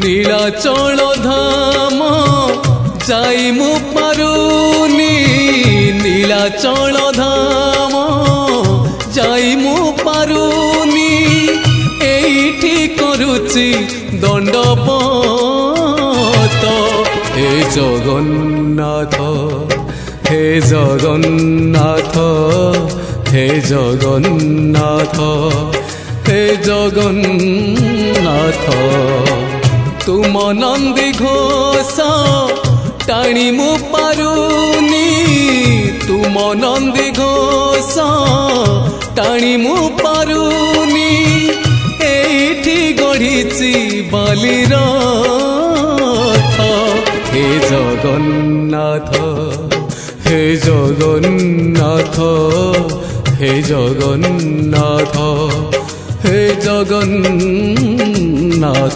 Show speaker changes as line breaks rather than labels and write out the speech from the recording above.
নীলাচল ধাম যাই মু পারুনি নীলাচল ধাম যাই মু পারুনি এইটি করুচি দণ্ডপত হে জগন্নাথ হে জগন্নাথ হে জগন্নাথ হে জগন্নাথ তুম নন্দী ঘোষ টাণি মু পারুনি তুম নন্দী ঘোষ টাণি মু পারুনি এইটি গড়িছি বালির রথ হে জগন্নাথ হে জগন্নাথ হে জগন্নাথ হে জগন্নাথ।